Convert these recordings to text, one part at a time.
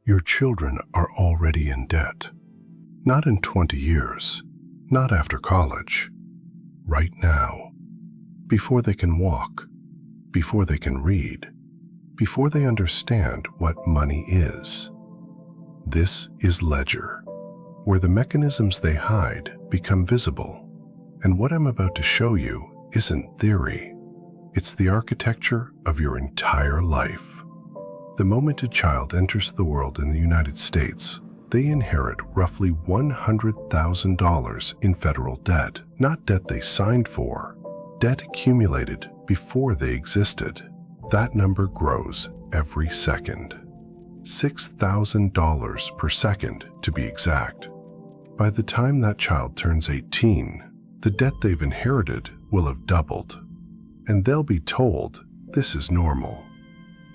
Your children are already in debt. Not in 20 years, not after college. Right now. Before they can walk, before they can read, before they understand what money is. This is ledger, where the mechanisms they hide become visible. And what I'm about to show you isn't theory. It's the architecture of your entire life. The moment a child enters the world in the United States, they inherit roughly $100,000 in federal debt, not debt they signed for, debt accumulated before they existed. That number grows every second. $6,000 per second, to be exact. By the time that child turns 18, the debt they've inherited will have doubled, and they'll be told this is normal.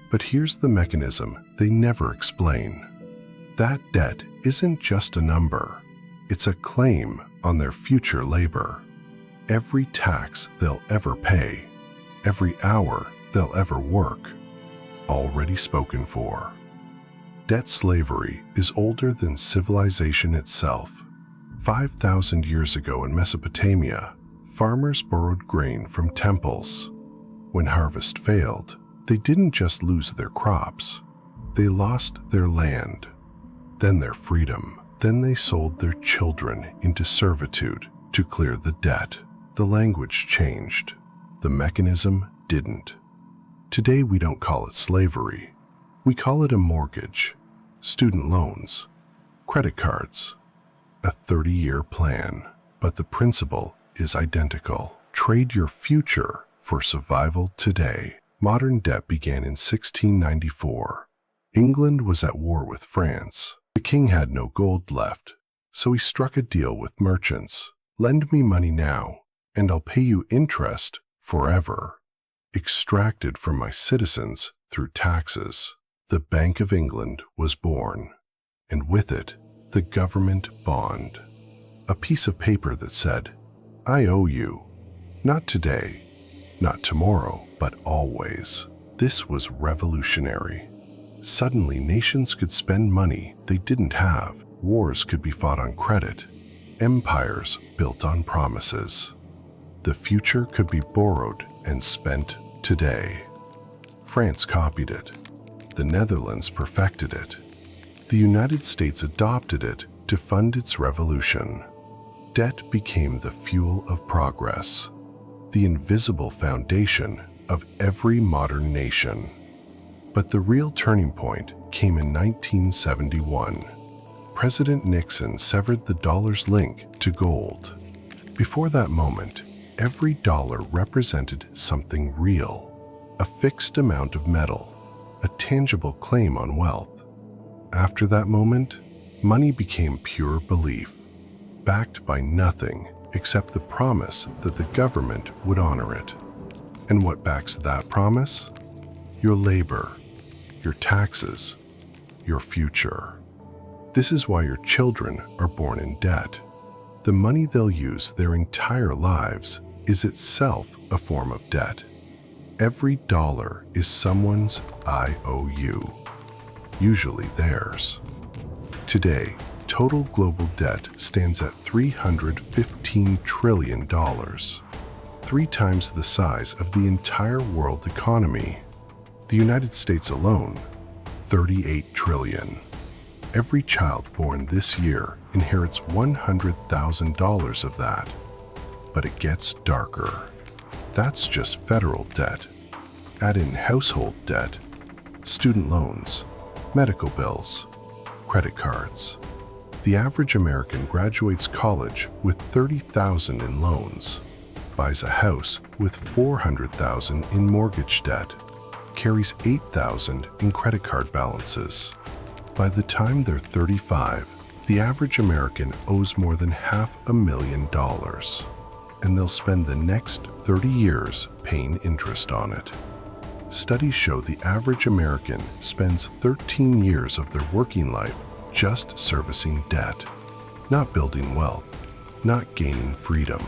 But here's the mechanism they never explain. That debt isn't just a number, it's a claim on their future labor. Every tax they'll ever pay, every hour they'll ever work, already spoken for. Debt slavery is older than civilization itself. 5,000 years ago in Mesopotamia, farmers borrowed grain from temples. When harvest failed, they didn't just lose their crops, they lost their land, then their freedom. Then they sold their children into servitude to clear the debt. The language changed. The mechanism didn't. Today we don't call it slavery. We call it a mortgage, student loans, credit cards, a 30-year plan. But the principle is identical. Trade your future for survival today. Modern debt began in 1694. England was at war with France. The king had no gold left, so he struck a deal with merchants. Lend me money now, and I'll pay you interest forever. Extracted from my citizens through taxes. The Bank of England was born, and with it, the government bond. A piece of paper that said, I owe you, not today, not tomorrow, but always. This was revolutionary. Suddenly, nations could spend money they didn't have. Wars could be fought on credit. Empires built on promises. The future could be borrowed and spent today. France copied it. The Netherlands perfected it. The United States adopted it to fund its revolution. Debt became the fuel of progress, the invisible foundation of every modern nation. But the real turning point came in 1971. President Nixon severed the dollar's link to gold. Before that moment, every dollar represented something real, a fixed amount of metal, a tangible claim on wealth. After that moment, money became pure belief, backed by nothing except the promise that the government would honor it. And what backs that promise? Your labor, your taxes, your future. This is why your children are born in debt. The money they'll use their entire lives is itself a form of debt. Every dollar is someone's IOU, usually theirs. Today, total global debt stands at $315 trillion, 3 times the size of the entire world economy. The United States alone, $38 trillion. Every child born this year inherits $100,000 of that. But it gets darker. That's just federal debt. Add in household debt, student loans, medical bills, credit cards. The average American graduates college with $30,000 in loans, buys a house with $400,000 in mortgage debt, carries $8,000 in credit card balances. By the time they're 35, the average American owes more than $500,000, and they'll spend the next 30 years paying interest on it. Studies show the average American spends 13 years of their working life just servicing debt, not building wealth, not gaining freedom,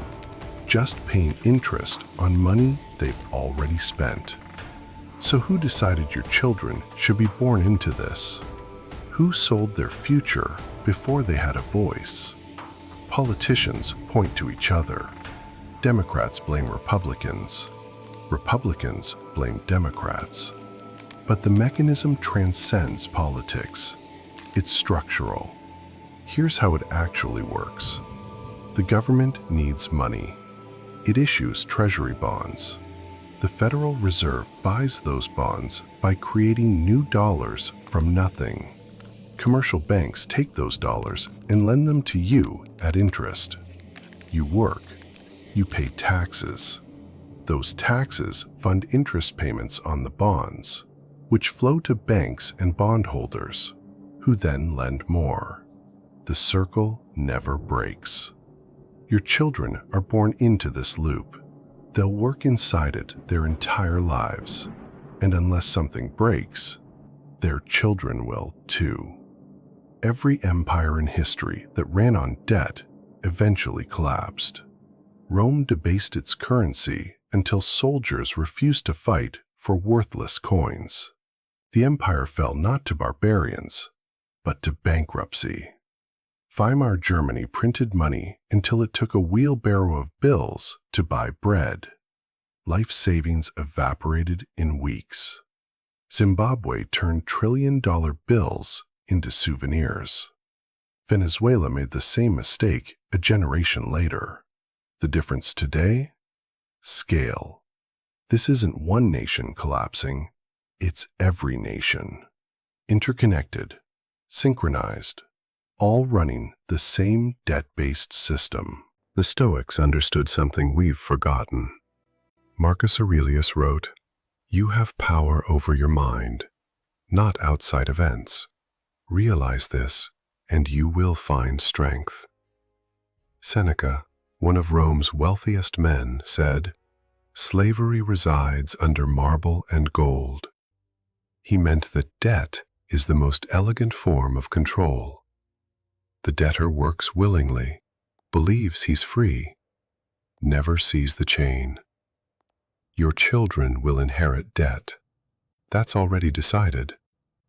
just paying interest on money they've already spent. So who decided your children should be born into this? Who sold their future before they had a voice? Politicians point to each other. Democrats blame Republicans. Republicans blame Democrats. But the mechanism transcends politics. It's structural. Here's how it actually works. The government needs money. It issues Treasury bonds. The Federal Reserve buys those bonds by creating new dollars from nothing. Commercial banks take those dollars and lend them to you at interest. You work. You pay taxes. Those taxes fund interest payments on the bonds, which flow to banks and bondholders, who then lend more. The circle never breaks. Your children are born into this loop. They'll work inside it their entire lives, and unless something breaks, their children will too. Every empire in history that ran on debt eventually collapsed. Rome debased its currency until soldiers refused to fight for worthless coins. The empire fell not to barbarians, but to bankruptcy. Weimar Germany printed money until it took a wheelbarrow of bills to buy bread. Life savings evaporated in weeks. Zimbabwe turned trillion-dollar bills into souvenirs. Venezuela made the same mistake a generation later. The difference today? Scale. This isn't one nation collapsing, it's every nation. Interconnected, synchronized, all running the same debt-based system. The Stoics understood something we've forgotten. Marcus Aurelius wrote, "You have power over your mind, not outside events. Realize this, and you will find strength." Seneca, one of Rome's wealthiest men, said, "Slavery resides under marble and gold." He meant that debt is the most elegant form of control. The debtor works willingly, believes he's free, never sees the chain. Your children will inherit debt. That's already decided,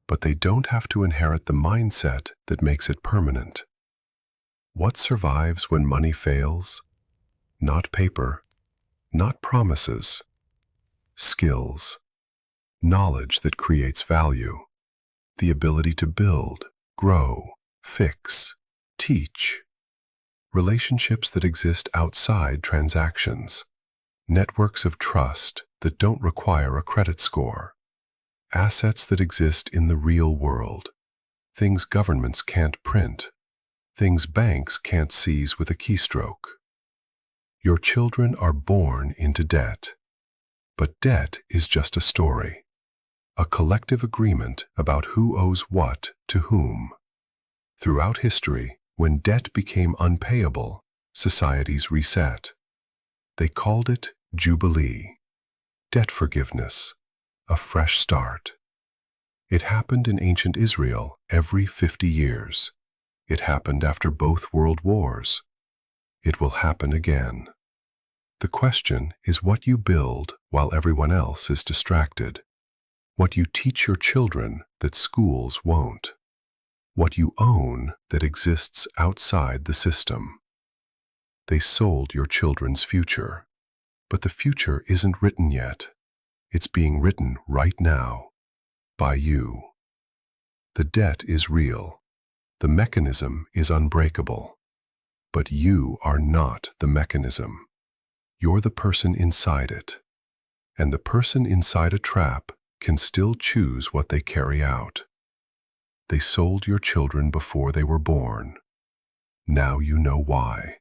but they don't have to inherit the mindset that makes it permanent. What survives when money fails? Not paper, not promises. Skills. Knowledge that creates value. The ability to build, grow, fix, teach. Relationships that exist outside transactions. Networks of trust that don't require a credit score. Assets that exist in the real world. Things governments can't print. Things banks can't seize with a keystroke. Your children are born into debt. But debt is just a story. A collective agreement about who owes what to whom. Throughout history, when debt became unpayable, societies reset. They called it Jubilee. Debt forgiveness. A fresh start. It happened in ancient Israel every 50 years. It happened after both world wars. It will happen again. The question is what you build while everyone else is distracted. What you teach your children that schools won't. What you own that exists outside the system. They sold your children's future, but the future isn't written yet. It's being written right now, by you. The debt is real. The mechanism is unbreakable. But you are not the mechanism. You're the person inside it. And the person inside a trap can still choose what they carry out. They sold your children before they were born. Now you know why.